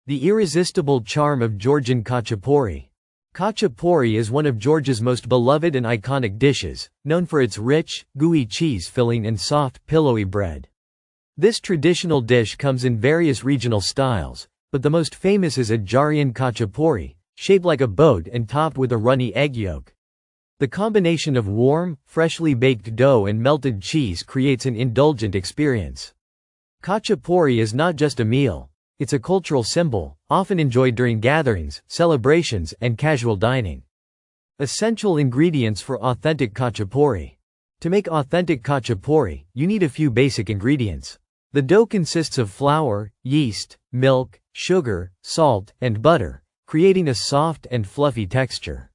The irresistible charm of Georgian Khachapuri. Khachapuri is one of Georgia's most beloved and iconic dishes, known for its rich, gooey cheese filling and soft, pillowy bread. This traditional dish comes in various regional styles, but the most famous is a Georgian Khachapuri, shaped like a boat and topped with a runny egg yolk. The combination of warm, freshly baked dough and melted cheese creates an indulgent experience. Khachapuri is not just a meal. It's a cultural symbol, often enjoyed during gatherings, celebrations, and casual dining. Essential ingredients for authentic khachapuri. To make authentic khachapuri, you need a few basic ingredients. The dough consists of flour, yeast, milk, sugar, salt, and butter, creating a soft and fluffy texture.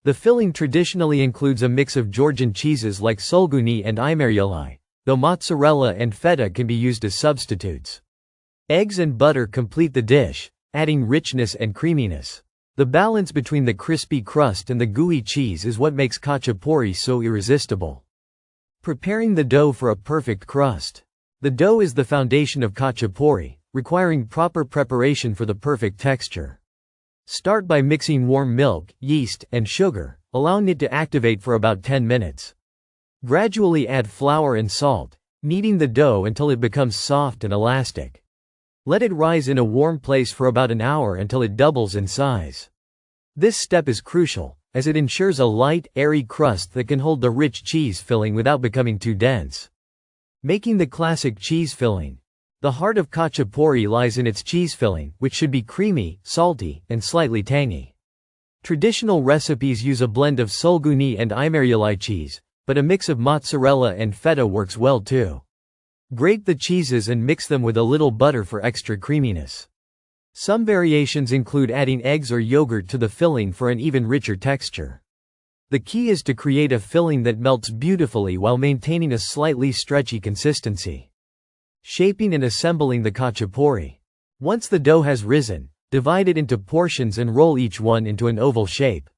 The filling traditionally includes a mix of Georgian cheeses like sulguni and imeruli, though mozzarella and feta can be used as substitutes. Eggs and butter complete the dish, adding richness and creaminess. The balance between the crispy crust and the gooey cheese is what makes khachapuri so irresistible. Preparing the dough for a perfect crust. The dough is the foundation of khachapuri, requiring proper preparation for the perfect texture. Start by mixing warm milk, yeast, and sugar, allowing it to activate for about 10 minutes. Gradually add flour and salt, kneading the dough until it becomes soft and elastic. Let it rise in a warm place for about an hour until it doubles in size. This step is crucial, as it ensures a light, airy crust that can hold the rich cheese filling without becoming too dense. Making the classic cheese filling. The heart of khachapuri lies in its cheese filling, which should be creamy, salty, and slightly tangy. Traditional recipes use a blend of sulguni and imeruli cheese, but a mix of mozzarella and feta works well too. Grate the cheeses and mix them with a little butter for extra creaminess. Some variations include adding eggs or yogurt to the filling for an even richer texture. The key is to create a filling that melts beautifully while maintaining a slightly stretchy consistency. Shaping and assembling the khachapuri. Once the dough has risen, divide it into portions and roll each one into an oval shape.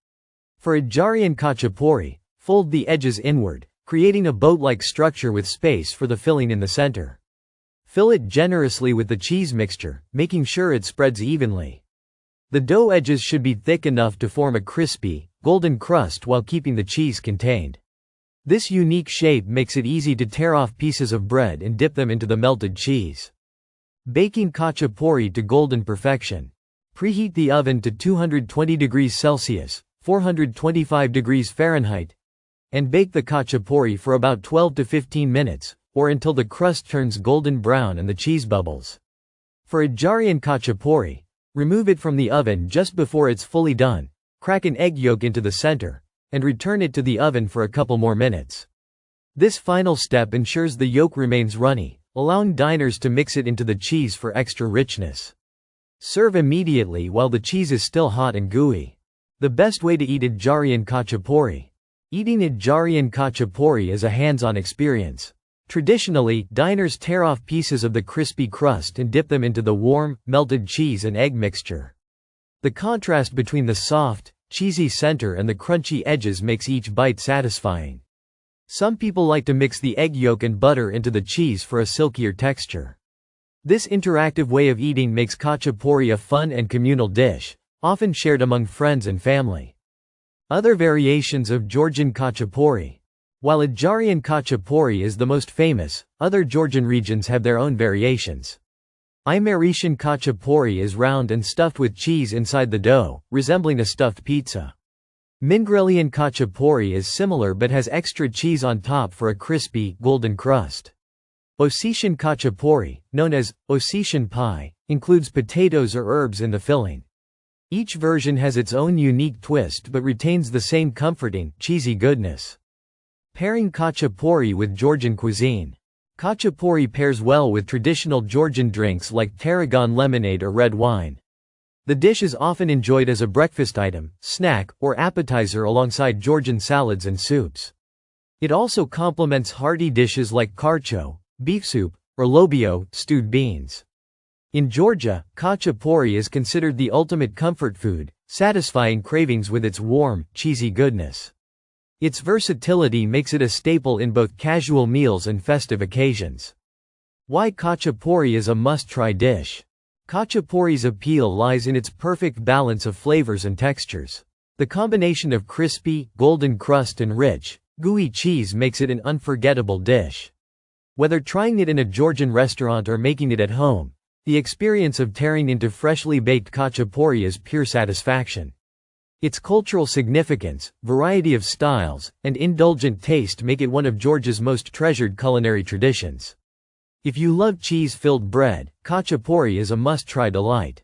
For a Georgian khachapuri, fold the edges inward, creating a boat-like structure with space for the filling in the center. Fill it generously with the cheese mixture, making sure it spreads evenly. The dough edges should be thick enough to form a crispy, golden crust while keeping the cheese contained. This unique shape makes it easy to tear off pieces of bread and dip them into the melted cheese. Baking khachapuri to golden perfection. Preheat the oven to 220 degrees Celsius, 425 degrees Fahrenheit, and bake the khachapuri for about 12 to 15 minutes, or until the crust turns golden brown and the cheese bubbles. For a Georgian khachapuri, remove it from the oven just before it's fully done, crack an egg yolk into the center, and return it to the oven for a couple more minutes. This final step ensures the yolk remains runny, allowing diners to mix it into the cheese for extra richness. Serve immediately while the cheese is still hot and gooey. The best way to eat a Georgian khachapuri. Eating a Georgian khachapuri is a hands-on experience. Traditionally, diners tear off pieces of the crispy crust and dip them into the warm, melted cheese and egg mixture. The contrast between the soft, cheesy center and the crunchy edges makes each bite satisfying. Some people like to mix the egg yolk and butter into the cheese for a silkier texture. This interactive way of eating makes khachapuri a fun and communal dish, often shared among friends and family. Other variations of Georgian khachapuri. While a Georgian khachapuri is the most famous, other Georgian regions have their own variations. Imeretian khachapuri is round and stuffed with cheese inside the dough, resembling a stuffed pizza. Mingrelian khachapuri is similar but has extra cheese on top for a crispy, golden crust. Ossetian khachapuri, known as Ossetian pie, includes potatoes or herbs in the filling. Each version has its own unique twist but retains the same comforting, cheesy goodness. Pairing khachapuri with Georgian cuisine. Khachapuri pairs well with traditional Georgian drinks like tarragon lemonade or red wine. The dish is often enjoyed as a breakfast item, snack, or appetizer alongside Georgian salads and soups. It also complements hearty dishes like kharcho, beef soup, or lobio, stewed beans. In Georgia, khachapuri is considered the ultimate comfort food, satisfying cravings with its warm, cheesy goodness. Its versatility makes it a staple in both casual meals and festive occasions. Why khachapuri is a must-try dish. Khachapuri's appeal lies in its perfect balance of flavors and textures. The combination of crispy, golden crust and rich, gooey cheese makes it an unforgettable dish. Whether trying it in a Georgian restaurant or making it at home, the experience of tearing into freshly baked khachapuri is pure satisfaction. Its cultural significance, variety of styles, and indulgent taste make it one of Georgia's most treasured culinary traditions. If you love cheese-filled bread, khachapuri is a must-try delight.